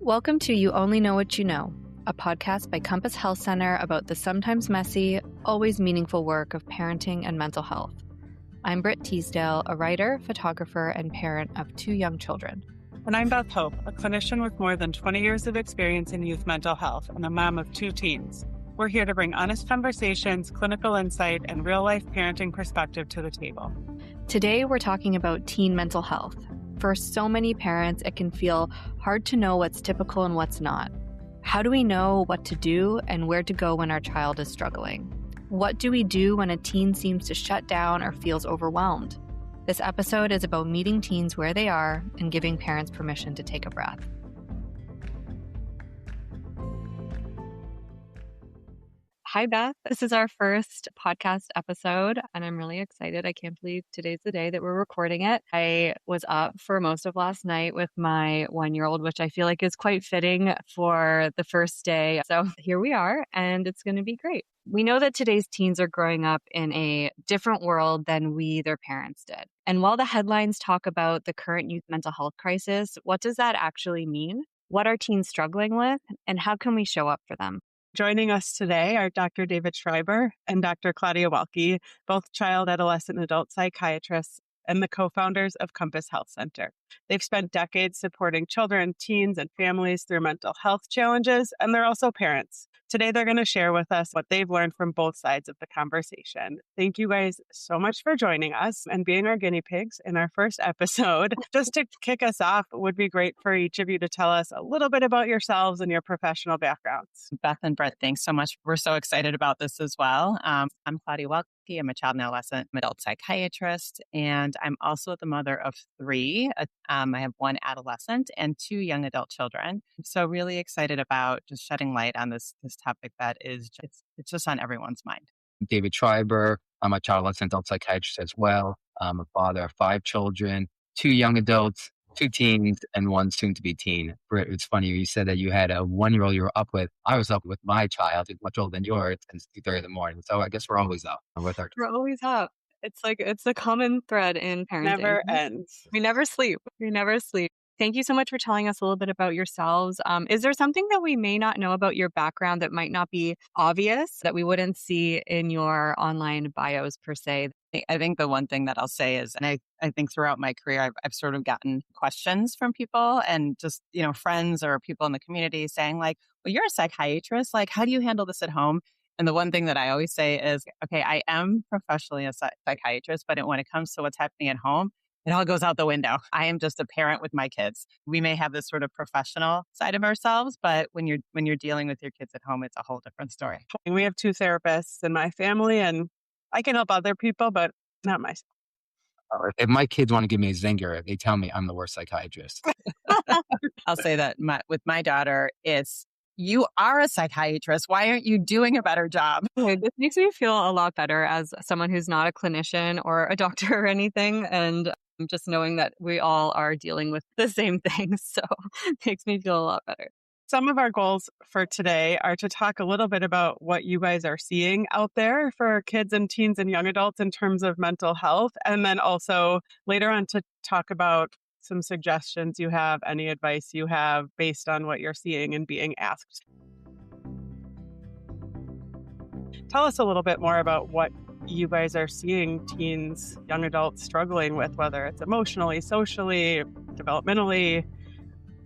Welcome to You Only Know What You Know, a podcast by Compass Health Center about the sometimes messy, always meaningful work of parenting and mental health. I'm Britt Teasdale, a writer, photographer, and parent of 2 young children. And I'm Beth Hope, a clinician with more than 20 years of experience in youth mental health and a mom of 2 teens. We're here to bring honest conversations, clinical insight, and real-life parenting perspective to the table. Today, we're talking about teen mental health. For so many parents, it can feel hard to know what's typical and what's not. How do we know what to do and where to go when our child is struggling? What do we do when a teen seems to shut down or feels overwhelmed? This episode is about meeting teens where they are and giving parents permission to take a breath. Hi, Beth. This is our first podcast episode, and I'm really excited. I can't believe today's the day that we're recording it. I was up for most of last night with my 1-year-old, which I feel like is quite fitting for the first day. So here we are, and it's going to be great. We know that today's teens are growing up in a different world than their parents did. And while the headlines talk about the current youth mental health crisis, what does that actually mean? What are teens struggling with, and how can we show up for them? Joining us today are Dr. David Schreiber and Dr. Claudia Welke, both child, adolescent, and adult psychiatrists and the co-founders of Compass Health Center. They've spent decades supporting children, teens, and families through mental health challenges, and they're also parents. Today, they're going to share with us what they've learned from both sides of the conversation. Thank you guys so much for joining us and being our guinea pigs in our first episode. Just to kick us off, it would be great for each of you to tell us a little bit about yourselves and your professional backgrounds. Beth and Britt, thanks so much. We're so excited about this as well. I'm Claudia Welke. I'm a child and adolescent adult psychiatrist, and I'm also the mother of 3. I have 1 adolescent and 2 young adult children. So really excited about just shedding light on this topic that is it's just on everyone's mind. David Schreiber. I'm a child adolescent adult psychiatrist as well. I'm a father of 5 children, 2 young adults, 2 teens, and 1 soon-to-be teen. Britt, it's funny, you said that you had a 1-year-old you were up with. I was up with my child, who's much older than yours, and it's 2:30 in the morning. So I guess we're always up with our. We're always up. It's a common thread in parenting. Never ends. We never sleep. Thank you so much for telling us a little bit about yourselves. Is there something that we may not know about your background that might not be obvious, that we wouldn't see in your online bios per se? I think the one thing that I'll say is, and I think throughout my career, I've sort of gotten questions from people and just, friends or people in the community saying like, well, you're a psychiatrist. Like, how do you handle this at home? And the one thing that I always say is, okay, I am professionally a psychiatrist, but when it comes to what's happening at home, it all goes out the window. I am just a parent with my kids. We may have this sort of professional side of ourselves, but when you're dealing with your kids at home, it's a whole different story. We have 2 therapists in my family, and I can help other people, but not myself. If my kids want to give me a zinger, they tell me I'm the worst psychiatrist. I'll say that with my daughter, it's, you are a psychiatrist. Why aren't you doing a better job? Okay, this makes me feel a lot better as someone who's not a clinician or a doctor or anything. And just knowing that we all are dealing with the same things. So it makes me feel a lot better. Some of our goals for today are to talk a little bit about what you guys are seeing out there for kids and teens and young adults in terms of mental health. And then also later on to talk about some suggestions you have, any advice you have based on what you're seeing and being asked. Tell us a little bit more about what you guys are seeing teens, young adults struggling with, whether it's emotionally, socially, developmentally.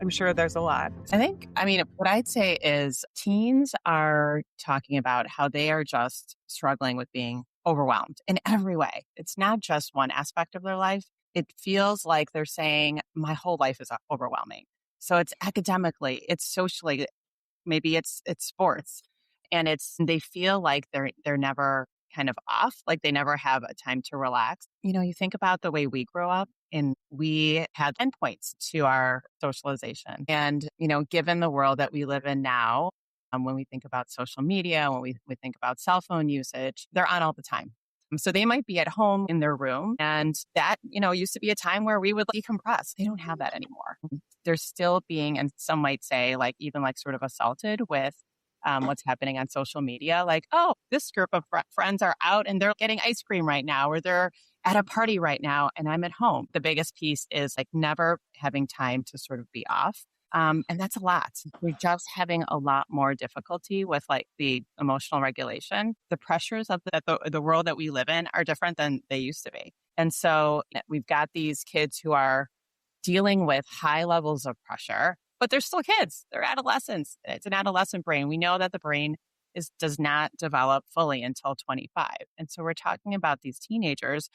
I'm sure there's a lot. What I'd say is teens are talking about how they are just struggling with being overwhelmed in every way. It's not just one aspect of their life. It feels like they're saying, my whole life is overwhelming. So it's academically, it's socially, maybe it's sports. And they feel like they're never kind of off, like they never have a time to relax. You think about the way we grew up and we had endpoints to our socialization. And, given the world that we live in now, when we think about social media, when we think about cell phone usage, they're on all the time. So they might be at home in their room. And that, used to be a time where we would decompress. They don't have that anymore. They're still being, and some might say even sort of assaulted with what's happening on social media. Like, oh, this group of friends are out and they're getting ice cream right now, or they're at a party right now and I'm at home. The biggest piece is never having time to sort of be off. And that's a lot. We're just having a lot more difficulty with like the emotional regulation. The pressures of the world that we live in are different than they used to be. And so we've got these kids who are dealing with high levels of pressure, but they're still kids. They're adolescents. It's an adolescent brain. We know that the brain does not develop fully until 25. And so we're talking about these teenagers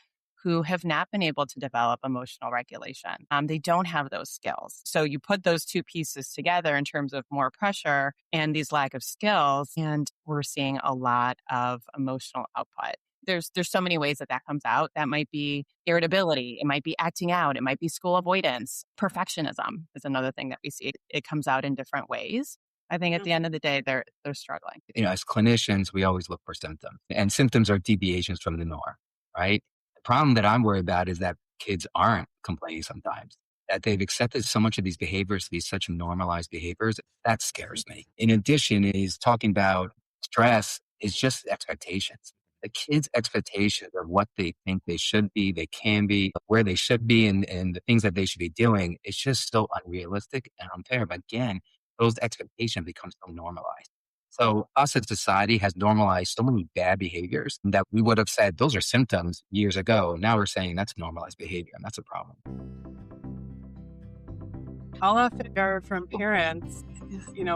who have not been able to develop emotional regulation. They don't have those skills. So you put those two pieces together in terms of more pressure and these lack of skills, and we're seeing a lot of emotional output. There's so many ways that comes out. That might be irritability. It might be acting out. It might be school avoidance. Perfectionism is another thing that we see. It comes out in different ways. I think at the end of the day, they're struggling. As clinicians, we always look for symptoms, and symptoms are deviations from the norm, right? The problem that I'm worried about is that kids aren't complaining sometimes, that they've accepted so much of these behaviors to be such normalized behaviors. That scares me. In addition, is talking about stress is just expectations. The kids' expectations of what they think they should be, they can be, where they should be, and the things that they should be doing, it's just so unrealistic and unfair. But again, those expectations become so normalized. So us as society has normalized so many bad behaviors that we would have said those are symptoms years ago. Now we're saying that's normalized behavior, and that's a problem. I'll often hear from parents,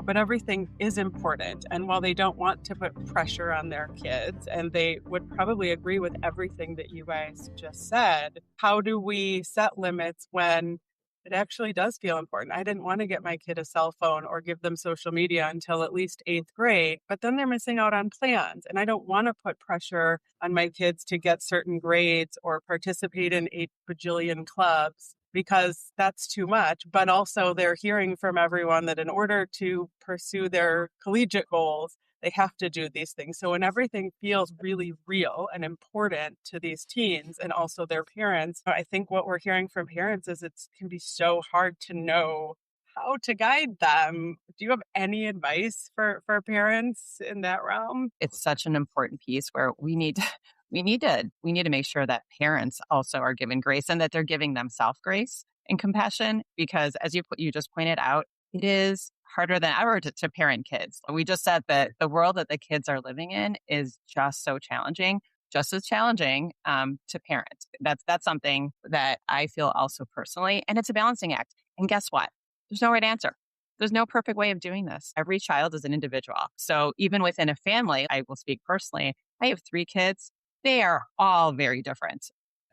but everything is important. And while they don't want to put pressure on their kids, and they would probably agree with everything that you guys just said, how do we set limits when it actually does feel important? I didn't want to get my kid a cell phone or give them social media until at least 8th grade, but then they're missing out on plans. And I don't want to put pressure on my kids to get certain grades or participate in 8 bajillion clubs, because that's too much. But also they're hearing from everyone that in order to pursue their collegiate goals, they have to do these things. So when everything feels really real and important to these teens and also their parents, I think what we're hearing from parents is it can be so hard to know how to guide them. Do you have any advice for parents in that realm? It's such an important piece where we need to make sure that parents also are given grace and that they're giving themselves grace and compassion, because as you just pointed out, it is harder than ever to parent kids. We just said that the world that the kids are living in is just so challenging, just as challenging to parent. That's something that I feel also personally, and it's a balancing act. And guess what? There's no right answer. There's no perfect way of doing this. Every child is an individual. So even within a family, I will speak personally, I have 3 kids. They are all very different,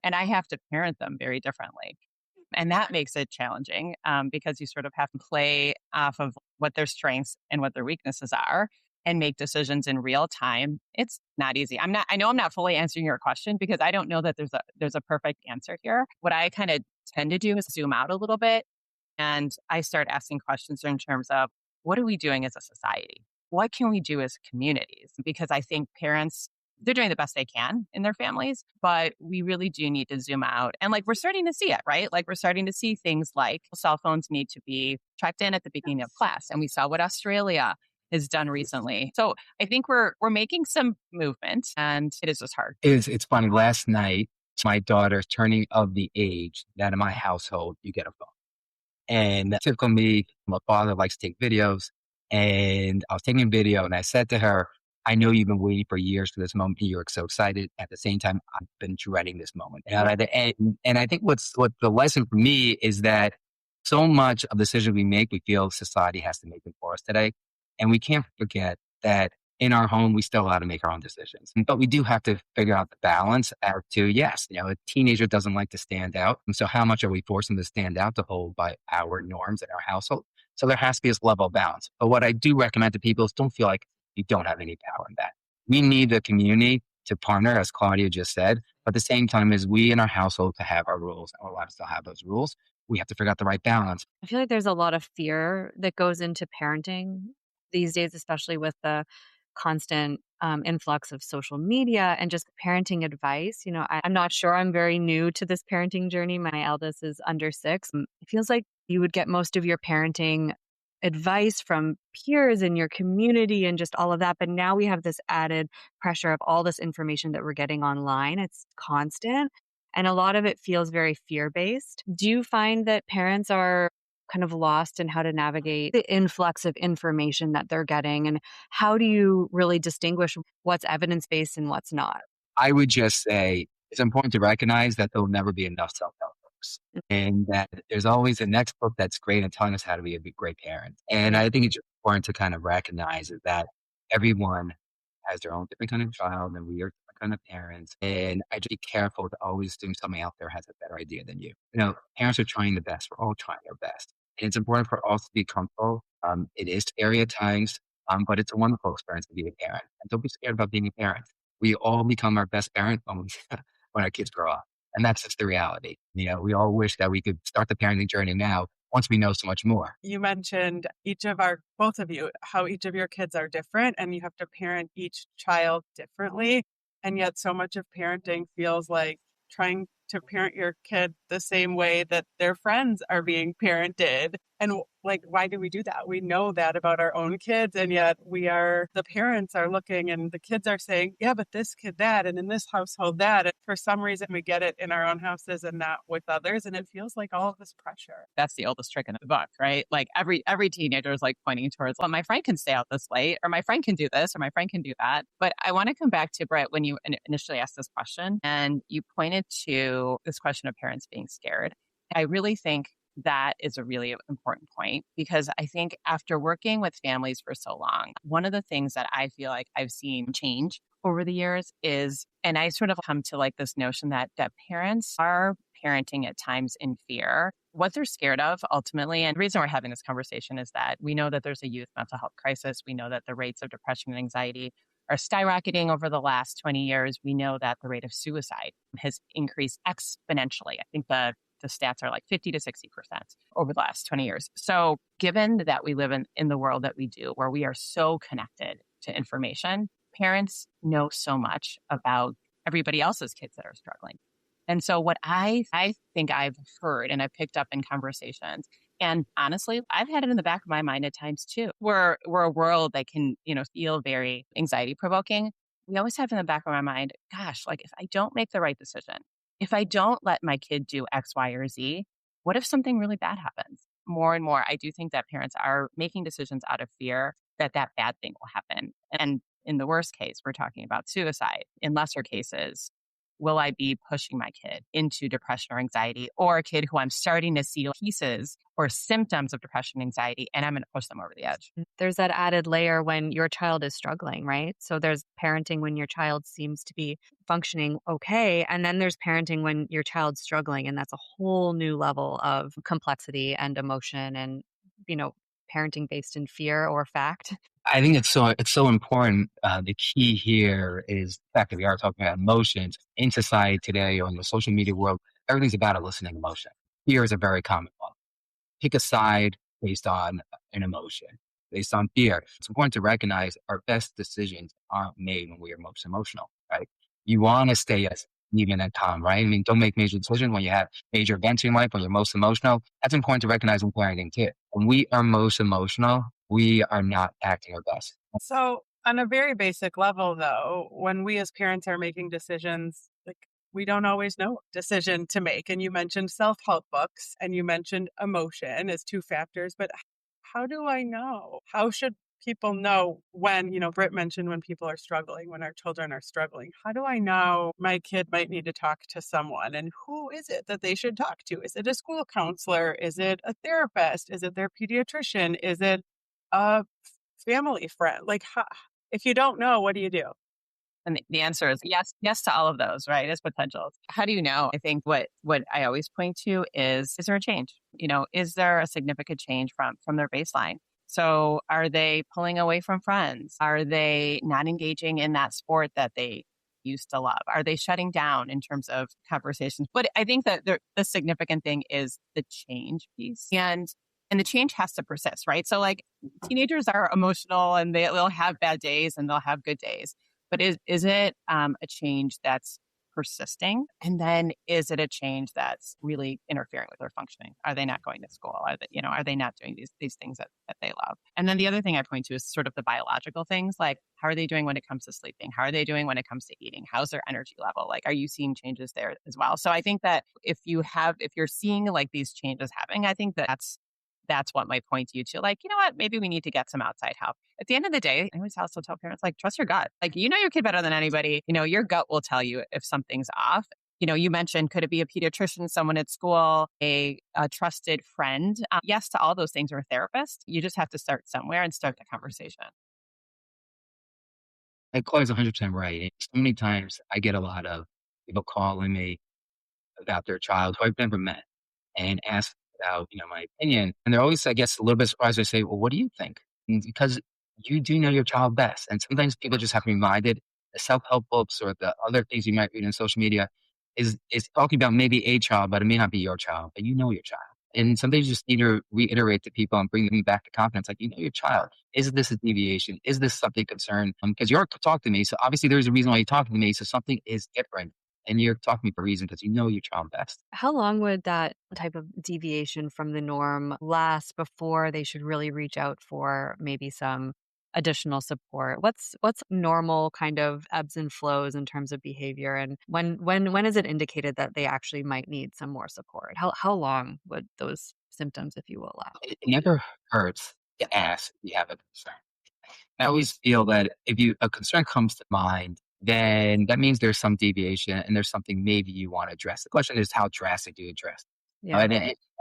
and I have to parent them very differently. And that makes it challenging because you sort of have to play off of what their strengths and what their weaknesses are and make decisions in real time. It's not easy. I know I'm not fully answering your question because I don't know that there's a perfect answer here. What I kind of tend to do is zoom out a little bit, and I start asking questions in terms of what are we doing as a society? What can we do as communities? Because I think parents, they're doing the best they can in their families, but we really do need to zoom out. And like, we're starting to see it, right? Like we're starting to see things like cell phones need to be checked in at the beginning of class. And we saw what Australia has done recently. So I think we're making some movement, and it is just hard. It's funny. Last night, my daughter's turning of the age that in my household, you get a phone. And typical me, my father likes to take videos. And I was taking a video and I said to her, I know you've been waiting for years for this moment. You're so excited. At the same time, I've been dreading this moment. And I think what the lesson for me is that so much of the decisions we make, we feel society has to make them for us today. And we can't forget that in our home, we still have to make our own decisions. But we do have to figure out the balance as to, yes, a teenager doesn't like to stand out. And so how much are we forcing them to stand out to hold by our norms in our household? So there has to be this level of balance. But what I do recommend to people is don't feel like you don't have any power in that. We need the community to partner, as Claudia just said. But at the same time, as we in our household to have our rules, our lives still have those rules, we have to figure out the right balance. I feel like there's a lot of fear that goes into parenting these days, especially with the constant influx of social media and just parenting advice. I'm not sure. I'm very new to this parenting journey. My eldest is under 6. It feels like you would get most of your parenting advice from peers in your community and just all of that. But now we have this added pressure of all this information that we're getting online. It's constant. And a lot of it feels very fear-based. Do you find that parents are kind of lost in how to navigate the influx of information that they're getting? And how do you really distinguish what's evidence-based and what's not? I would just say it's important to recognize that there'll never be enough self-help books and that there's always a next book that's great at telling us how to be a great parent. And I think it's important to kind of recognize that everyone has their own different kind of child and we are different kind of parents. And I just be careful to always assume somebody out there has a better idea than you. Parents are trying the best. We're all trying our best. And it's important for us to be comfortable. It is scary at times, but it's a wonderful experience to be a parent. And don't be scared about being a parent. We all become our best parent when when our kids grow up. And that's just the reality. We all wish that we could start the parenting journey now once we know so much more. You mentioned both of you, how each of your kids are different and you have to parent each child differently. And yet so much of parenting feels like trying to parent your kid the same way that their friends are being parented. And why do we do that? We know that about our own kids. And yet the parents are looking and the kids are saying, yeah, but this kid that, and in this household that. And for some reason we get it in our own houses and not with others. And it feels like all of this pressure. That's the oldest trick in the book, right? Like every teenager is like pointing towards, well, my friend can stay out this late, or my friend can do this, or my friend can do that. But I want to come back to Britt when you initially asked this question and you pointed to this question of parents being scared. I really think that is a really important point because I think after working with families for so long, one of the things that I feel like I've seen change over the years is, and I sort of come to like this notion that parents are parenting at times in fear, what they're scared of ultimately. And the reason we're having this conversation is that we know that there's a youth mental health crisis. We know that the rates of depression and anxiety are skyrocketing over the last 20 years. We know that the rate of suicide has increased exponentially. I think the stats are like 50 to 60% over the last 20 years. So given that we live in the world that we do, where we are so connected to information, parents know so much about everybody else's kids that are struggling. And so what I think I've heard and I've picked up in conversations, and honestly, I've had it in the back of my mind at times too. We're a world that can, feel very anxiety provoking. We always have in the back of our mind, gosh, like if I don't make the right decision, if I don't let my kid do X, Y, or Z, what if something really bad happens? More and more, I do think that parents are making decisions out of fear that bad thing will happen. And in the worst case, we're talking about suicide. In lesser cases, will I be pushing my kid into depression or anxiety, or a kid who I'm starting to see pieces or symptoms of depression and anxiety, and I'm going to push them over the edge? There's that added layer when your child is struggling, right? So there's parenting when your child seems to be functioning okay. And then there's parenting when your child's struggling. And that's a whole new level of complexity and emotion and, parenting based in fear or fact. I think it's so important. The key here is the fact that we are talking about emotions in society today or in the social media world. Everything's about eliciting emotion. Fear is a very common one. Pick a side based on an emotion, based on fear. It's important to recognize our best decisions aren't made when we are most emotional, right? You want to stay as even and calm, right? I mean, don't make major decisions when you have major events in life, when you're most emotional. That's important to recognize when parenting too. When we are most emotional, we are not acting our best. So on a very basic level, though, when we as parents are making decisions, we don't always know what decision to make. And you mentioned self-help books and you mentioned emotion as two factors, but how do I know? How should people know when, Britt mentioned when people are struggling, when our children are struggling? How do I know my kid might need to talk to someone? And who is it that they should talk to? Is it a school counselor? Is it a therapist? Is it their pediatrician? Is it a family friend? If you don't know, what do you do? And the answer is yes to all of those, right? As potentials. How do you know? I think what I always point to is there a change? Is there a significant change from their baseline? So are they pulling away from friends? Are they not engaging in that sport that they used to love? Are they shutting down in terms of conversations? But I think that the significant thing is the change piece. And the change has to persist, right? So like teenagers are emotional and they'll have bad days and they'll have good days. But is it a change that's persisting? And then is it a change that's really interfering with their functioning? Are they not going to school? Are they not doing these things that they love? And then the other thing I point to is sort of the biological things, like how are they doing when it comes to sleeping? How are they doing when it comes to eating? How's their energy level? Like, are you seeing changes there as well? So I think that if you're seeing like these changes happening, I think that's that's what might point you to like, you know what, maybe we need to get some outside help. At the end of the day, I always also tell parents, like, trust your gut. Like, you know your kid better than anybody. You know, your gut will tell you if something's off. You know, you mentioned, could it be a pediatrician, someone at school, a trusted friend? Yes to all those things, or a therapist. You just have to start somewhere and start the conversation. And Claudia's 100% right. And so many times I get a lot of people calling me about their child who I've never met and ask about, my opinion. And they're always, I guess, a little bit surprised. I say, well, what do you think? And because you do know your child best. And sometimes people just have to be reminded the self-help books or the other things you might read on social media is talking about maybe a child, but it may not be your child, but you know your child. And sometimes you just need to reiterate to people and bring them back to confidence. Like, you know your child. Is this a deviation? Is this something concern? Because you're talking to me. So obviously there's a reason why you're talking to me. So something is different. And you're talking to me for a reason because you know your child best. How long would that type of deviation from the norm last before they should really reach out for maybe some additional support? What's normal kind of ebbs and flows in terms of behavior, and when is it indicated that they actually might need some more support? How long would those symptoms, if you will, last? It never hurts to ask if you have a concern. I always feel that if a concern comes to mind, then that means there's some deviation and there's something maybe you want to address. The question is, how drastic do you address it? Yeah.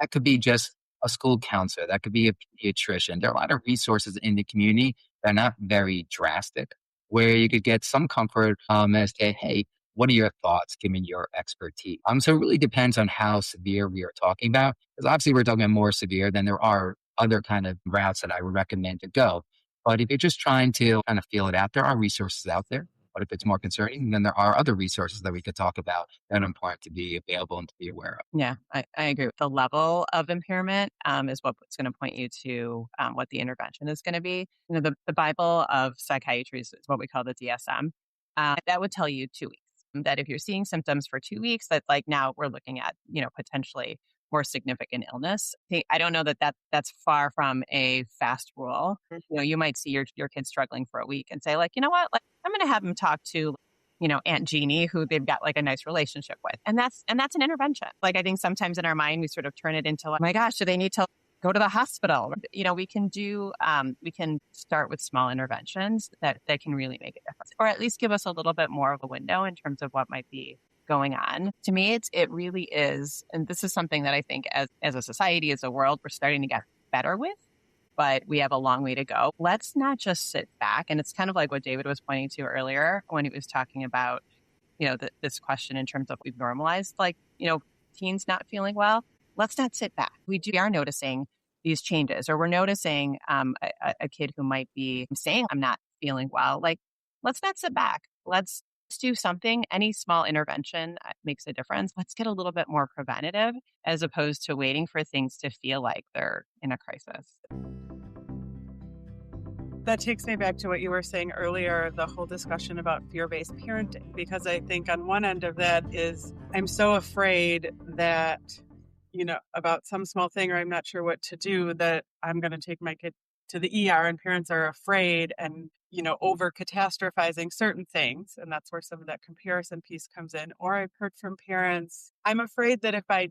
That could be just a school counselor. That could be a pediatrician. There are a lot of resources in the community that are not very drastic, where you could get some comfort as to, hey, what are your thoughts given your expertise? So it really depends on how severe we are talking about. Because obviously we're talking about more severe, than there are other kind of routes that I would recommend to go. But if you're just trying to kind of feel it out, there are resources out there. But if it's more concerning, then there are other resources that we could talk about that are important to be available and to be aware of. Yeah, I agree. The level of impairment is what's going to point you to what the intervention is going to be. You know, the Bible of psychiatry is what we call the DSM. That would tell you 2 weeks. That if you're seeing symptoms for 2 weeks, that like now we're looking at, potentially more significant illness. I don't know that's far from a fast rule. You know, you might see your kid struggling for a week and say, like, you know what, like I'm going to have them talk to, Aunt Jeannie, who they've got like a nice relationship with. And that's an intervention. Like, I think sometimes in our mind, we sort of turn it into like, oh my gosh, do they need to go to the hospital? You know, we can start with small interventions that can really make a difference, or at least give us a little bit more of a window in terms of what might be going on. To me, it really is. And this is something that I think as a society, as a world, we're starting to get better with, but we have a long way to go. Let's not just sit back. And it's kind of like what David was pointing to earlier when he was talking about, this question in terms of we've normalized, like, teens not feeling well. Let's not sit back. We are noticing these changes, or we're noticing a kid who might be saying, I'm not feeling well. Like, let's not sit back. Let's do something. Any small intervention makes a difference. Let's get a little bit more preventative as opposed to waiting for things to feel like they're in a crisis. That takes me back to what you were saying earlier, the whole discussion about fear-based parenting, because I think on one end of that is I'm so afraid that, about some small thing, or I'm not sure what to do, that I'm going to take my kid to the ER, and parents are afraid and, over catastrophizing certain things. And that's where some of that comparison piece comes in. Or I've heard from parents, I'm afraid that if I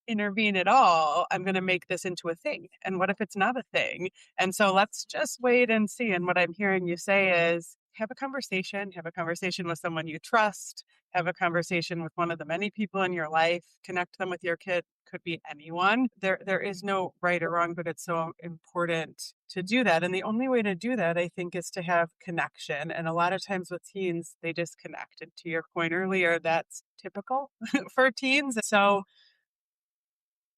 intervene at all, I'm going to make this into a thing. And what if it's not a thing? And so let's just wait and see. And what I'm hearing you say is have a conversation with someone you trust, have a conversation with one of the many people in your life, connect them with your kid. Could be anyone. There is no right or wrong, but it's so important to do that. And the only way to do that, I think, is to have connection. And a lot of times with teens, they disconnect. And to your point earlier, that's typical for teens. So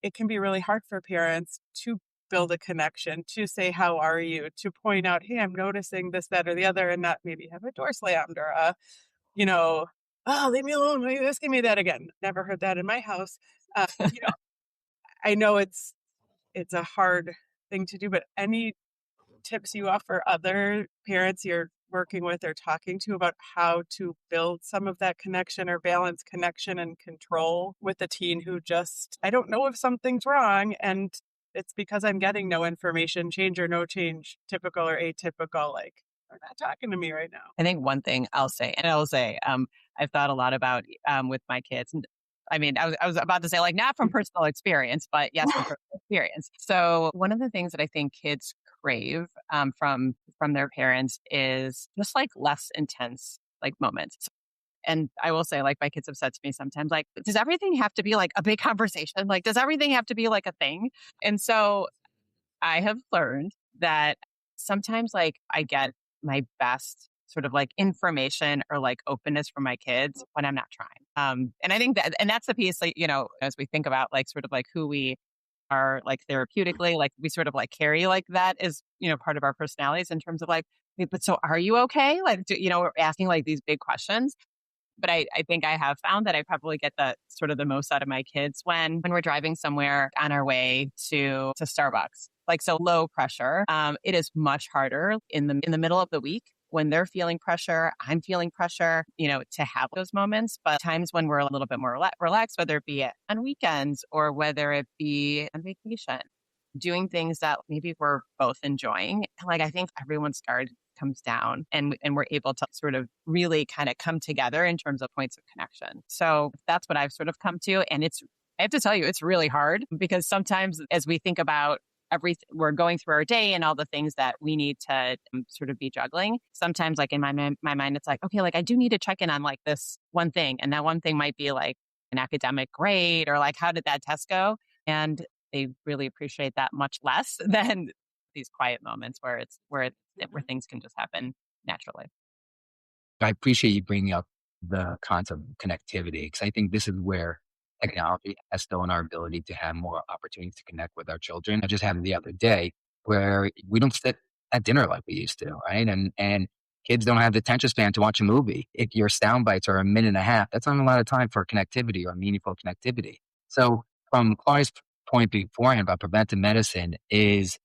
it can be really hard for parents to build a connection, to say, how are you? To point out, hey, I'm noticing this, that, or the other, and not maybe have a door slammed or oh, leave me alone. Why are you asking me that again? Never heard that in my house. I know it's a hard thing to do, but any tips you offer other parents you're working with or talking to about how to build some of that connection or balance connection and control with a teen who just, I don't know if something's wrong and it's because I'm getting no information, change or no change, typical or atypical, like they're not talking to me right now. I think one thing I'll say, I've thought a lot about with my kids, and I was about to say, like, not from personal experience, but yes, from personal experience. So one of the things that I think kids crave from their parents is just like less intense like moments. And I will say, like, my kids have said to me sometimes, like, does everything have to be like a big conversation? Like, does everything have to be like a thing? And so I have learned that sometimes, like, I get my best sort of like information or like openness from my kids when I'm not trying. And I think and that's the piece, like, as we think about like sort of like who we are, like therapeutically, like we sort of like carry like that is, part of our personalities in terms of like, "Wait, but so are you okay?" Like, we're asking like these big questions. But I think I have found that I probably get the sort of the most out of my kids when we're driving somewhere on our way to Starbucks. Like, so low pressure. It is much harder in the middle of the week when they're feeling pressure, I'm feeling pressure, to have those moments. But times when we're a little bit more relaxed, whether it be on weekends or whether it be on vacation, doing things that maybe we're both enjoying. Like, I think everyone's guard comes down and we're able to sort of really kind of come together in terms of points of connection. So that's what I've sort of come to. And I have to tell you, it's really hard because sometimes as we think about we're going through our day and all the things that we need to sort of be juggling. Sometimes like in my mind, it's like, okay, like I do need to check in on like this one thing. And that one thing might be like an academic grade or like, how did that test go? And they really appreciate that much less than these quiet moments where things can just happen naturally. I appreciate you bringing up the concept of connectivity because I think this is where technology has stolen our ability to have more opportunities to connect with our children. I just had the other day where we don't sit at dinner like we used to, right? And kids don't have the attention span to watch a movie. If your sound bites are a minute and a half, that's not a lot of time for connectivity or meaningful connectivity. So from Claudia's point beforehand about preventive medicine is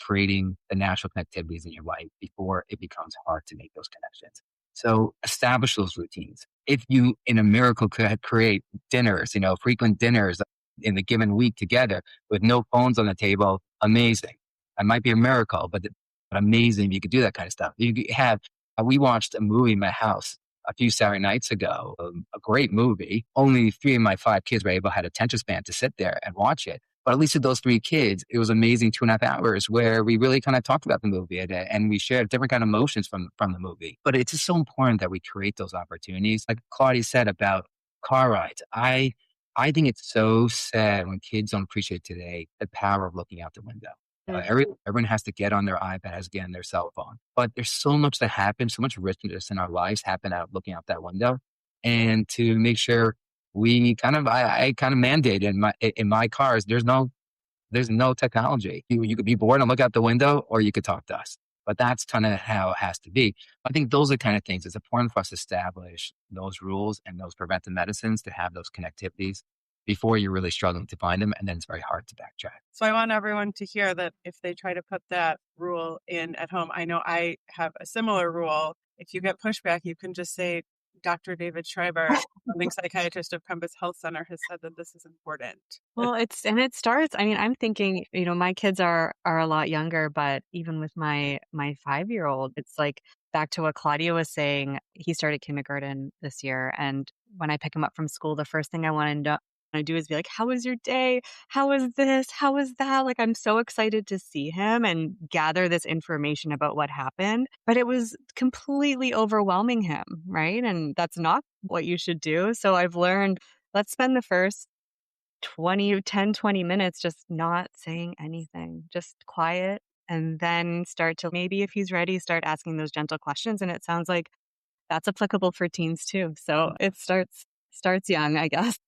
creating the natural connectivities in your life before it becomes hard to make those connections. So establish those routines. If you, in a miracle, could create dinners, frequent dinners in the given week together with no phones on the table, amazing. It might be a miracle, but amazing if you could do that kind of stuff. You could have, we watched a movie in my house a few Saturday nights ago, a great movie. Only 3 of my 5 kids were able to have attention span to sit there and watch it. But at least with those 3 kids, it was amazing 2.5 hours where we really kind of talked about the movie and we shared different kind of emotions from the movie. But it's just so important that we create those opportunities. Like Claudia said about car rides, I think it's so sad when kids don't appreciate today the power of looking out the window. Everyone has to get on their iPad, has to get on their cell phone. But there's so much that happens, so much richness in our lives happen out looking out that window. And to make sure we I kind of mandate in my cars, there's no technology. You could be bored and look out the window or you could talk to us. But that's kind of how it has to be. I think those are the kind of things. It's important for us to establish those rules and those preventive medicines to have those connectivities before you're really struggling to find them. And then it's very hard to backtrack. So I want everyone to hear that if they try to put that rule in at home, I know I have a similar rule. If you get pushback, you can just say, Dr. David Schreiber, founding psychiatrist of Compass Health Center, has said that this is important. Well, it starts, I mean, I'm thinking, my kids are a lot younger, but even with my 5-year-old, it's like back to what Claudia was saying, he started kindergarten this year. And when I pick him up from school, the first thing I want to do is be like, how was your day? How was this? How was that? Like, I'm so excited to see him and gather this information about what happened. But it was completely overwhelming him, right? And that's not what you should do. So I've learned, let's spend the first 20 minutes just not saying anything, just quiet. And then start to, maybe if he's ready, start asking those gentle questions. And it sounds like that's applicable for teens too. So it starts young, I guess.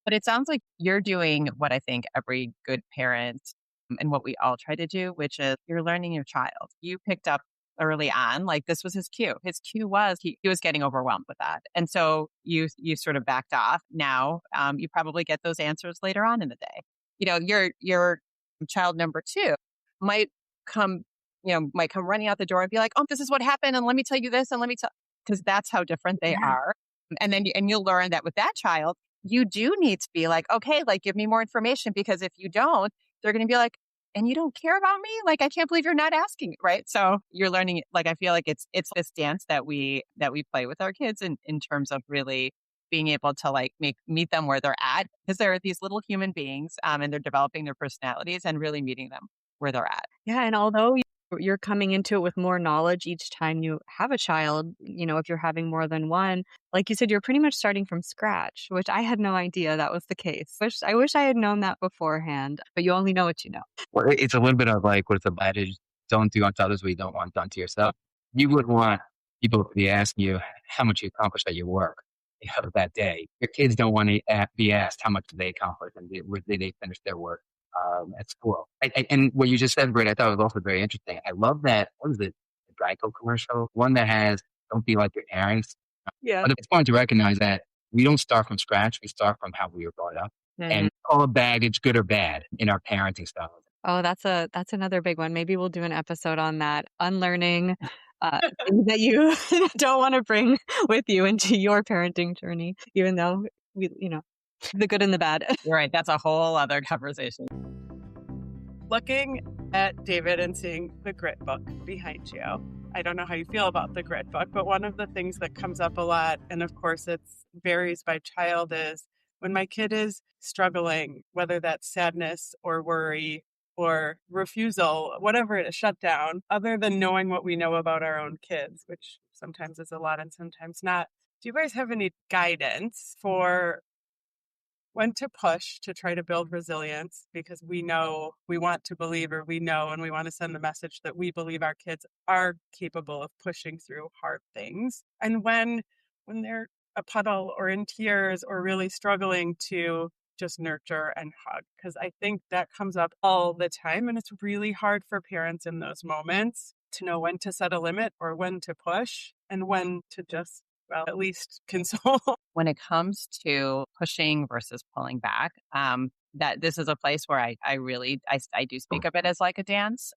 But it sounds like you're doing what I think every good parent and what we all try to do, which is you're learning your child. You picked up early on, like this was his cue. His cue was he was getting overwhelmed with that. And so you sort of backed off. Now you probably get those answers later on in the day. Your child number 2 might come, might come running out the door and be like, oh, this is what happened. And let me tell you this. And let me tell, because that's how different they are. And then you'll learn that with that child, you do need to be like, okay, like give me more information, because if you don't, they're going to be like, and you don't care about me? Like, I can't believe you're not asking, right? So you're learning, like, I feel like it's this dance that we play with our kids in terms of really being able to like meet them where they're at, because they're these little human beings, and they're developing their personalities, and really meeting them where they're at. Yeah, and although you're coming into it with more knowledge each time you have a child, if you're having more than one, like you said, you're pretty much starting from scratch, which I had no idea that was the case. I wish I had known that beforehand, but you only know what you know. Well, it's a little bit of like what's the adage, don't do unto others what you don't want done to yourself. You would want people to be asking you how much you accomplished at your work, that day. Your kids don't want to be asked how much did they accomplish and did they finish their work at school. And what you just said, Britt, I thought was also very interesting. I love that. What is it? The Geico commercial, one that has "Don't be like your parents." Yeah. But it's important to recognize that we don't start from scratch. We start from how we were brought up, and all the baggage, good or bad, in our parenting style. Oh, that's another big one. Maybe we'll do an episode on that. Unlearning things that you don't want to bring with you into your parenting journey, even though the good and the bad. You're right. That's a whole other conversation. Looking at David and seeing the grit book behind you, I don't know how you feel about the grit book, but one of the things that comes up a lot, and of course it varies by child, is when my kid is struggling, whether that's sadness or worry or refusal, whatever it is, shutdown, other than knowing what we know about our own kids, which sometimes is a lot and sometimes not. Do you guys have any guidance for when to push to try to build resilience, because we know, we want to believe, or we know and we want to send the message that we believe our kids are capable of pushing through hard things, and when they're a puddle or in tears or really struggling, to just nurture and hug? Because I think that comes up all the time, and it's really hard for parents in those moments to know when to set a limit or when to push and when to just, well, at least console. When it comes to pushing versus pulling back, that this is a place where I really do speak of it as like a dance,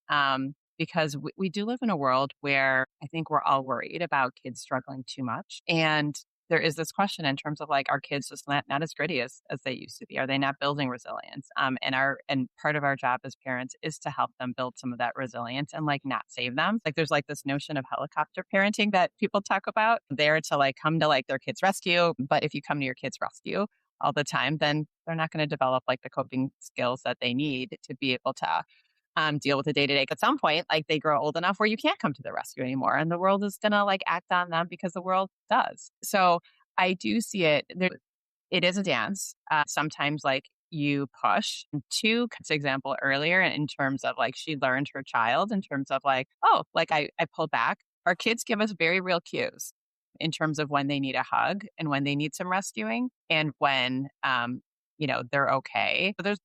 because we do live in a world where I think we're all worried about kids struggling too much. And there is this question in terms of like, are kids just not as gritty as they used to be? Are they not building resilience? And part of our job as parents is to help them build some of that resilience and like not save them. Like there's like this notion of helicopter parenting that people talk about. They're to like come to like their kid's rescue. But if you come to your kid's rescue all the time, then they're not going to develop like the coping skills that they need to be able to deal with the day-to-day. At some point, like they grow old enough where you can't come to the rescue anymore, and the world is going to like act on them because the world does. So I do see it. It is a dance. Sometimes like you push. To example earlier in terms of like she learned her child in terms of like, oh, like I pulled back. Our kids give us very real cues in terms of when they need a hug and when they need some rescuing and when they're okay. So there's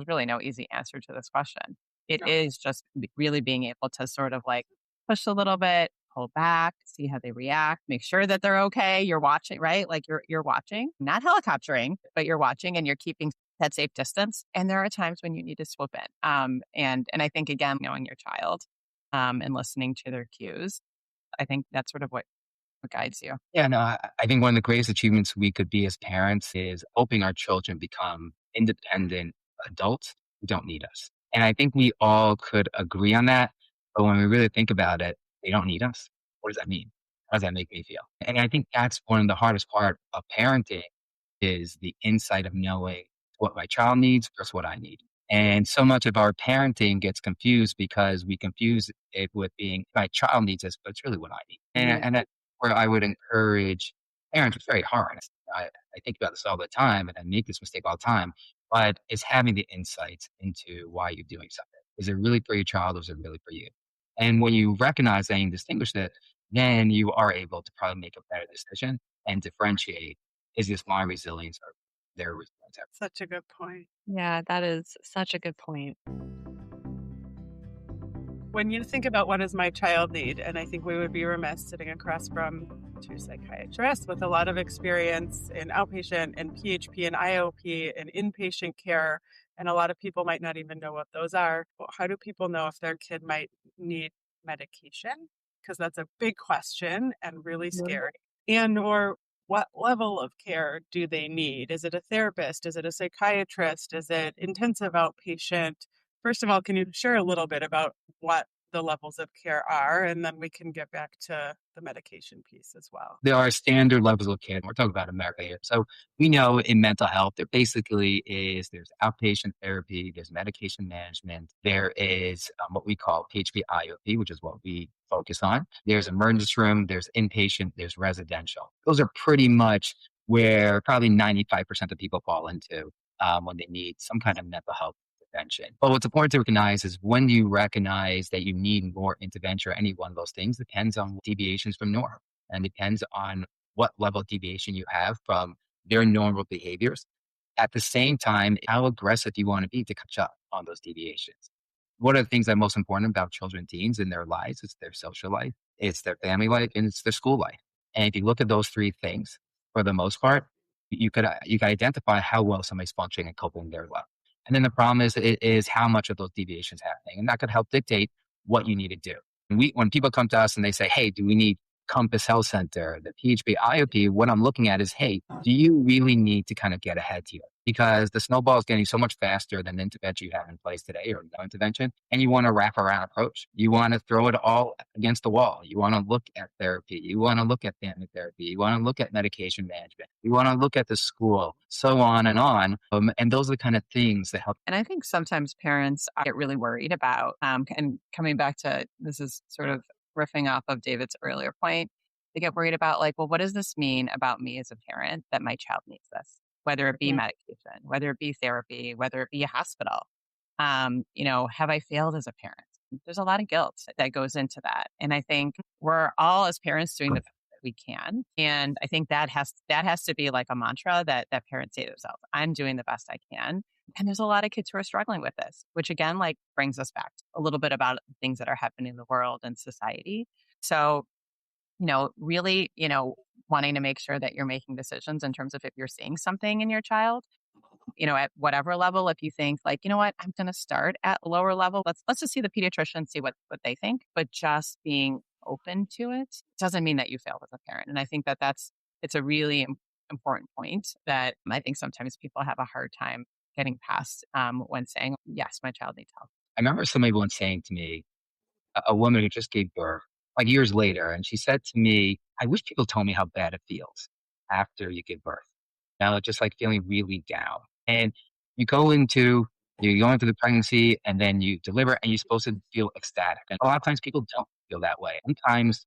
really no easy answer to this question. It is just really being able to sort of like push a little bit, pull back, see how they react, make sure that they're okay. You're watching, right? Like you're watching, not helicoptering, but you're watching and you're keeping that safe distance. And there are times when you need to swoop in. And I think again, knowing your child and listening to their cues, I think that's sort of what guides you. Yeah, no, I think one of the greatest achievements we could be as parents is helping our children become independent adults who don't need us. And I think we all could agree on that. But when we really think about it, they don't need us. What does that mean? How does that make me feel? And I think that's one of the hardest part of parenting is the insight of knowing what my child needs versus what I need. And so much of our parenting gets confused because we confuse it with being my child needs this, but it's really what I need. And that's where I would encourage parents. It's very hard. I think about this all the time and I make this mistake all the time, but it's having the insights into why you're doing something. Is it really for your child or is it really for you? And when you recognize that and distinguish that, then you are able to probably make a better decision and differentiate, is this my resilience or their resilience? Such a good point. Yeah, that is such a good point. When you think about what does my child need, and I think we would be remiss sitting across from two psychiatrists with a lot of experience in outpatient and PHP and IOP and inpatient care, and a lot of people might not even know what those are. Well, how do people know if their kid might need medication? Because that's a big question and really scary. And or what level of care do they need? Is it a therapist? Is it a psychiatrist? Is it intensive outpatient? First of all, can you share a little bit about what the levels of care are, and then we can get back to the medication piece as well. There are standard levels of care. We're talking about America here. So we know in mental health, there basically is there's outpatient therapy, there's medication management, there is what we call PHP IOP, which is what we focus on. There's emergency room, there's inpatient, there's residential. Those are pretty much where probably 95% of people fall into when they need some kind of mental health intervention. But what's important to recognize is when you recognize that you need more intervention or any one of those things depends on deviations from norm and depends on what level of deviation you have from their normal behaviors. At the same time, how aggressive you want to be to catch up on those deviations. One of the things that are most important about children and teens in their lives is their social life, it's their family life, and it's their school life. And if you look at those three things, for the most part, you could identify how well somebody's functioning and coping in their life. And then the problem is how much of those deviations happening, and that could help dictate what you need to do. When people come to us and they say, "Hey, do we need Compass Health Center, the PHP IOP?" What I'm looking at is, hey, do you really need to kind of get ahead here? Because the snowball is getting so much faster than the intervention you have in place today or no intervention. And you want a wraparound approach. You want to throw it all against the wall. You want to look at therapy. You want to look at family therapy. You want to look at medication management. You want to look at the school, so on and on. And those are the kind of things that help. And I think sometimes parents get really worried about, and coming back to this is sort of riffing off of David's earlier point, they get worried about like, well, what does this mean about me as a parent that my child needs this? Whether it be medication, whether it be therapy, whether it be a hospital. Have I failed as a parent? There's a lot of guilt that goes into that. And I think we're all as parents doing the best that we can. And I think that has to be like a mantra that parents say to themselves, I'm doing the best I can. And there's a lot of kids who are struggling with this, which again, like brings us back a little bit about things that are happening in the world and society. So, really, wanting to make sure that you're making decisions in terms of if you're seeing something in your child, at whatever level, if you think like, you know what, I'm going to start at a lower level. Let's just see the pediatrician, see what they think, but just being open to it doesn't mean that you failed as a parent. And I think it's a really important point that I think sometimes people have a hard time getting past when saying, yes, my child needs help. I remember somebody once saying to me, a woman who just gave birth, like years later, and she said to me, I wish people told me how bad it feels after you give birth. Now, just like feeling really down. And you go into the pregnancy and then you deliver and you're supposed to feel ecstatic. And a lot of times people don't feel that way. Sometimes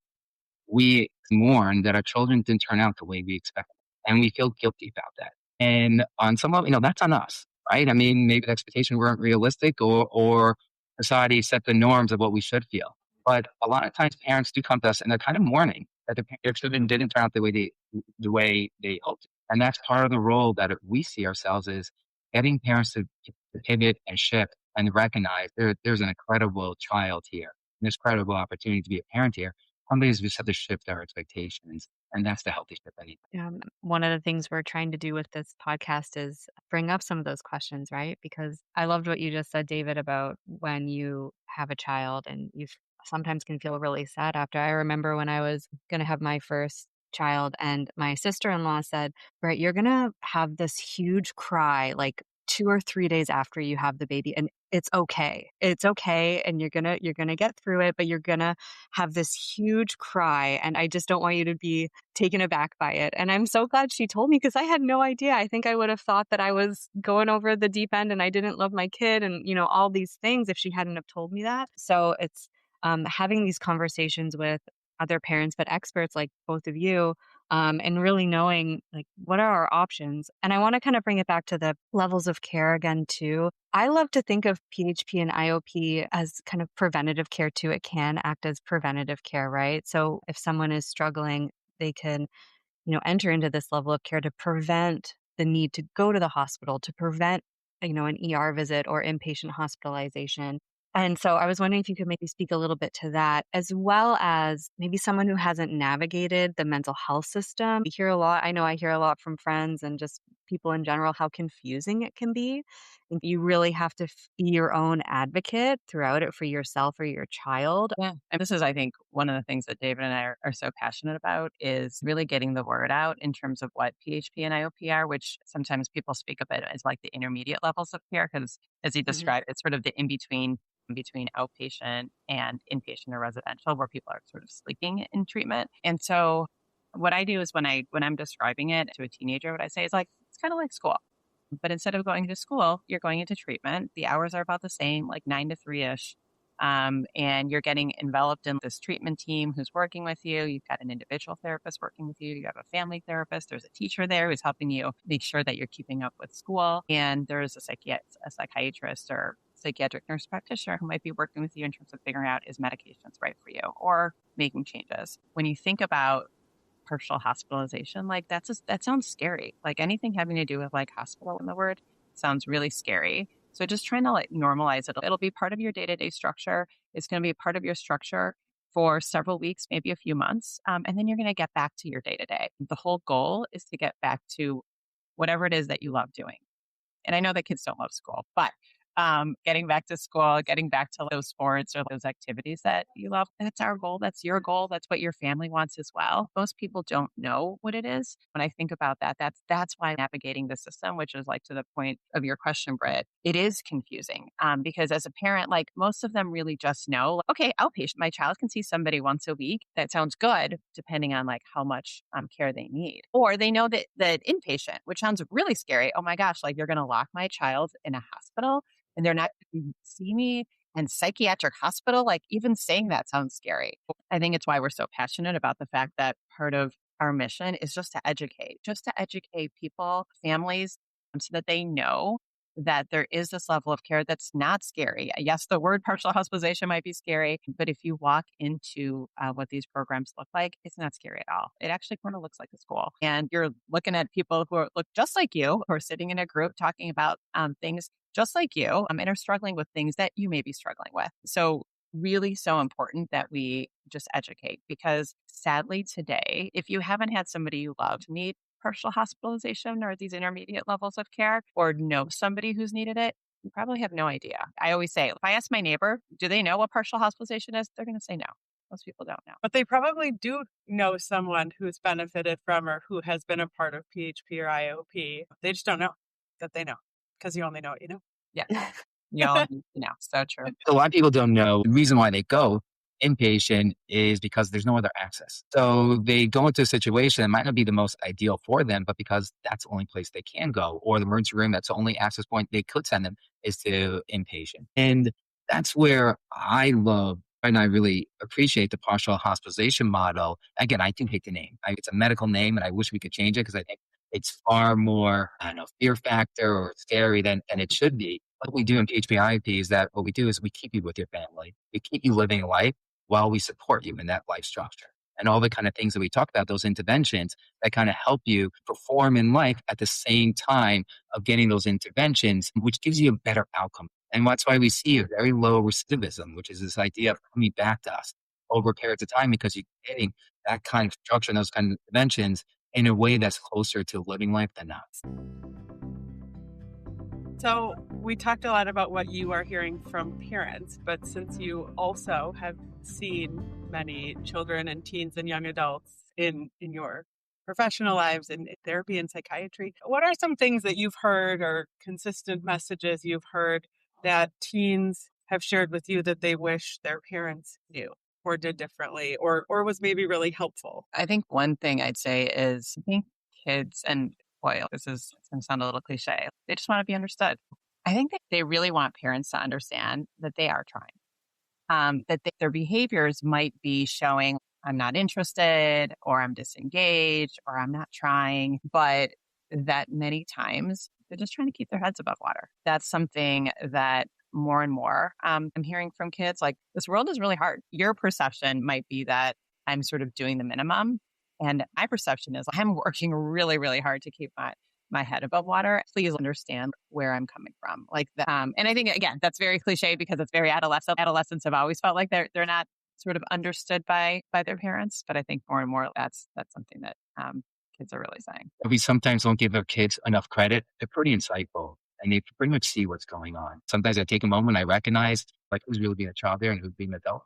we mourn that our children didn't turn out the way we expected. And we feel guilty about that. And on some level, that's on us, right? I mean, maybe the expectations weren't realistic or society set the norms of what we should feel. But a lot of times parents do come to us and they're kind of mourning that their children didn't turn out the way they hoped. And that's part of the role that we see ourselves as getting parents to pivot and shift and recognize there's an incredible child here. And there's incredible opportunity to be a parent here. Sometimes we just have to shift our expectations. And that's the healthy shift I need. Yeah, one of the things we're trying to do with this podcast is bring up some of those questions, right? Because I loved what you just said, David, about when you have a child and you sometimes can feel really sad after. I remember when I was going to have my first child and my sister-in-law said, "Right, you're going to have this huge cry like 2 or 3 days after you have the baby and it's okay. It's okay and you're going to get through it, but you're going to have this huge cry and I just don't want you to be taken aback by it." And I'm so glad she told me because I had no idea. I think I would have thought that I was going over the deep end and I didn't love my kid and, all these things if she hadn't have told me that. So it's having these conversations with other parents, but experts like both of you, and really knowing like what are our options. And I want to kind of bring it back to the levels of care again too. I love to think of PHP and IOP as kind of preventative care too. It can act as preventative care, right? So if someone is struggling, they can, enter into this level of care to prevent the need to go to the hospital, to prevent, an ER visit or inpatient hospitalization. And so I was wondering if you could maybe speak a little bit to that, as well as maybe someone who hasn't navigated the mental health system. I know I hear a lot from friends and just people in general, how confusing it can be. And you really have to be your own advocate throughout it for yourself or your child. Yeah. And this is, I think, one of the things that David and I are so passionate about is really getting the word out in terms of what PHP and IOP are, which sometimes people speak of it as like the intermediate levels of care, because as you described, it's sort of the in-between between outpatient and inpatient or residential where people are sort of sleeping in treatment. And so what I do is when I'm describing it to a teenager, what I say is like, it's kind of like school. But instead of going to school, you're going into treatment. The hours are about the same, like 9 to 3-ish. And you're getting enveloped in this treatment team who's working with you. You've got an individual therapist working with you. You have a family therapist. There's a teacher there who's helping you make sure that you're keeping up with school. And there's a psychiatrist or psychiatric nurse practitioner who might be working with you in terms of figuring out is medications right for you or making changes. When you think about partial hospitalization, like that sounds scary. Like anything having to do with like hospital in the word sounds really scary. So just trying to like normalize it. It'll be part of your day-to-day structure. It's going to be a part of your structure for several weeks, maybe a few months. And then you're going to get back to your day-to-day. The whole goal is to get back to whatever it is that you love doing. And I know that kids don't love school, but getting back to school, getting back to those sports or those activities that you love, that's our goal. That's your goal. That's what your family wants as well. Most people don't know what it is. When I think about that, that's why navigating the system, which is like to the point of your question, Britt, it is confusing because as a parent, like most of them really just know, okay, outpatient, my child can see somebody once a week. That sounds good, depending on like how much care they need. Or they know that inpatient, which sounds really scary. Oh my gosh, like you're going to lock my child in a hospital and they're not going to see me, and psychiatric hospital, like even saying that sounds scary. I think it's why we're so passionate about the fact that part of our mission is just to educate people, families, so that they know that there is this level of care that's not scary. Yes, the word partial hospitalization might be scary, but if you walk into what these programs look like, it's not scary at all. It actually kind of looks like a school. And you're looking at people who look just like you, who are sitting in a group talking about things just like you and are struggling with things that you may be struggling with. So really so important that we just educate because sadly today, if you haven't had somebody you love need partial hospitalization or these intermediate levels of care or know somebody who's needed it, you probably have no idea. I always say, if I ask my neighbor, do they know what partial hospitalization is? They're going to say no. Most people don't know. But they probably do know someone who's benefited from or who has been a part of PHP or IOP. They just don't know that they know because you only know what you know. Yeah. You know, so true. A lot of people don't know the reason why they go inpatient is because there's no other access. So they go into a situation that might not be the most ideal for them, but because that's the only place they can go, or the emergency room, that's the only access point they could send them is to inpatient. And that's where I love and I really appreciate the partial hospitalization model. Again, I do hate the name. It's a medical name and I wish we could change it because I think it's far more, I don't know, fear factor or scary than it should be. What we do in PHP is that what we do is we keep you with your family. We keep you living a life while we support you in that life structure. And all the kind of things that we talk about, those interventions that kind of help you perform in life at the same time of getting those interventions, which gives you a better outcome. And that's why we see a very low recidivism, which is this idea of coming back to us over periods of time because you're getting that kind of structure and those kind of interventions in a way that's closer to living life than not. So we talked a lot about what you are hearing from parents, but since you also have seen many children and teens and young adults in your professional lives in therapy and psychiatry, what are some things that you've heard or consistent messages you've heard that teens have shared with you that they wish their parents knew or did differently or was maybe really helpful? I think one thing I'd say is I think kids, and boy, it's going to sound a little cliche, they just want to be understood. I think that they really want parents to understand that they are trying, that their behaviors might be showing I'm not interested or I'm disengaged or I'm not trying, but that many times they're just trying to keep their heads above water. That's something that more and more I'm hearing from kids, like this world is really hard. Your perception might be that I'm sort of doing the minimum. And my perception is I'm working really, really hard to keep my head above water. Please understand where I'm coming from. Like that. And I think, again, that's very cliche because it's very adolescent. Adolescents have always felt like they're not sort of understood by their parents. But I think more and more that's something that kids are really saying. We sometimes don't give our kids enough credit. They're pretty insightful. and they pretty much see what's going on. Sometimes I take a moment, I recognize like who's really being a child there and who's being an adult.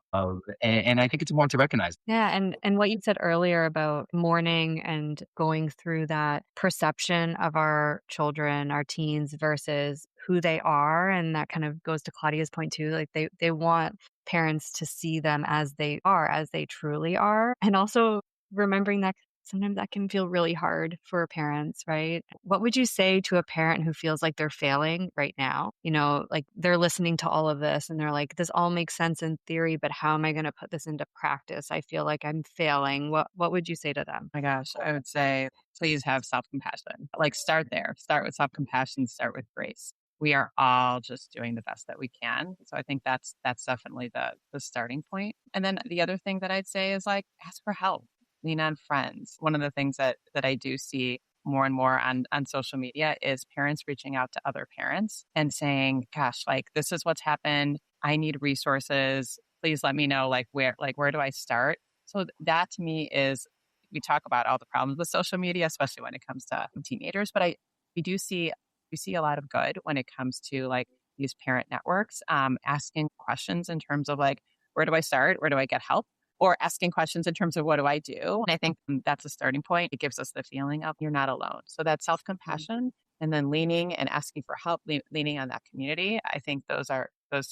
And I think it's important to recognize. Yeah, and what you said earlier about mourning and going through that perception of our children, our teens versus who they are, and that kind of goes to Claudia's point too. Like they want parents to see them as they are, as they truly are, and also remembering that sometimes that can feel really hard for parents, right? What would you say to a parent who feels like they're failing right now? You know, like they're listening to all of this and they're like, this all makes sense in theory, but how am I going to put this into practice? I feel like I'm failing. What would you say to them? My gosh, I would say, please have self-compassion. Like start there, start with self-compassion, start with grace. We are all just doing the best that we can. So I think that's definitely the starting point. And then the other thing that I'd say is like, ask for help. Lean on friends. One of the things that I do see more and more on social media is parents reaching out to other parents and saying, gosh, like this is what's happened. I need resources. Please let me know where do I start? So that to me is, we talk about all the problems with social media, especially when it comes to teenagers, but we see a lot of good when it comes to like these parent networks, asking questions in terms of like, where do I start? Where do I get help? Or asking questions in terms of what do I do? And I think that's a starting point. It gives us the feeling of you're not alone. So that self-compassion and then leaning and asking for help, leaning on that community. I think those to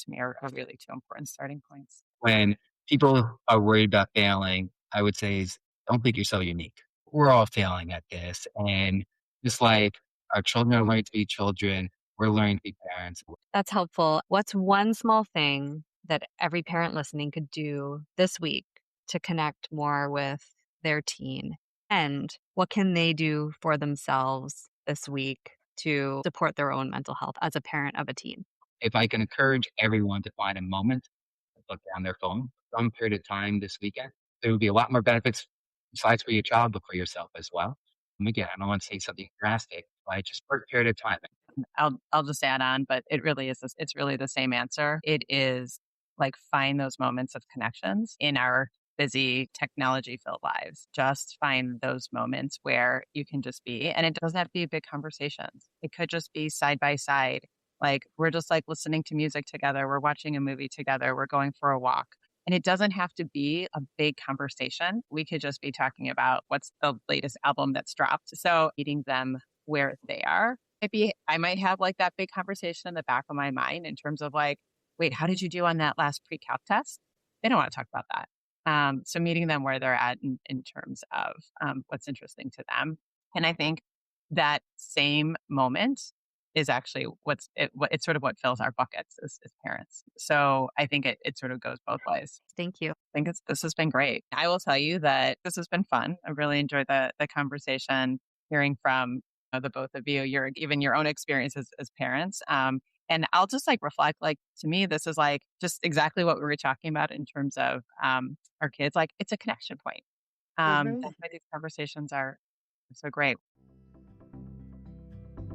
me are really two important starting points. When people are worried about failing, I would say is don't think you're so unique. We're all failing at this. And just like our children are learning to be children, we're learning to be parents. That's helpful. What's one small thing that every parent listening could do this week to connect more with their teen? And what can they do for themselves this week to support their own mental health as a parent of a teen? If I can encourage everyone to find a moment to look down their phone some period of time this weekend, there will be a lot more benefits besides for your child, but for yourself as well. And again, I don't want to say something drastic, but just for a period of time. I'll just add on, but it really is, it's really the same answer. It is like find those moments of connections in our busy technology filled lives. Just find those moments where you can just be, and it doesn't have to be big conversations. It could just be side by side. Like we're just like listening to music together. We're watching a movie together. We're going for a walk. And it doesn't have to be a big conversation. We could just be talking about what's the latest album that's dropped. So meeting them where they are. Maybe I might have like that big conversation in the back of my mind in terms of like, wait, how did you do on that last pre-calc test? They don't want to talk about that. So meeting them where they're at in terms of what's interesting to them. And I think that same moment is actually it's sort of what fills our buckets as parents. So I think it sort of goes both ways. Thank you. I think this has been great. I will tell you that this has been fun. I really enjoyed the conversation, hearing from the both of you, even your own experiences as parents. And I'll just like reflect, like to me, this is like just exactly what we were talking about in terms of our kids. Like it's a connection point. That's why these conversations are so great.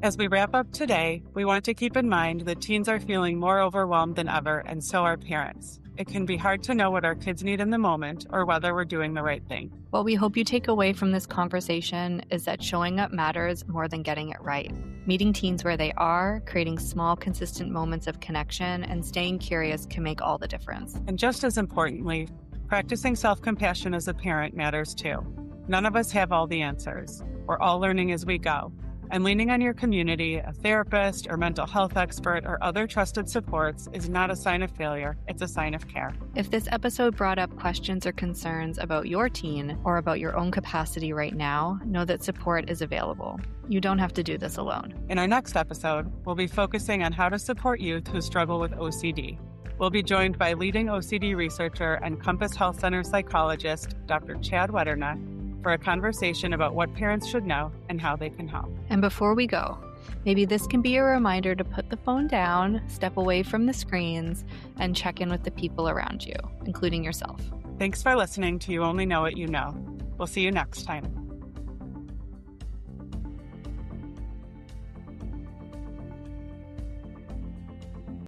As we wrap up today, we want to keep in mind that teens are feeling more overwhelmed than ever, and so are parents. It can be hard to know what our kids need in the moment or whether we're doing the right thing. What we hope you take away from this conversation is that showing up matters more than getting it right. Meeting teens where they are, creating small, consistent moments of connection, and staying curious can make all the difference. And just as importantly, practicing self-compassion as a parent matters too. None of us have all the answers. We're all learning as we go. And leaning on your community, a therapist or mental health expert or other trusted supports is not a sign of failure, it's a sign of care. If this episode brought up questions or concerns about your teen or about your own capacity right now, know that support is available. You don't have to do this alone. In our next episode, we'll be focusing on how to support youth who struggle with OCD. We'll be joined by leading OCD researcher and Compass Health Center psychologist, Dr. Chad Weddernock, for a conversation about what parents should know and how they can help. And before we go, maybe this can be a reminder to put the phone down, step away from the screens, and check in with the people around you, including yourself. Thanks for listening to You Only Know What You Know. We'll see you next time.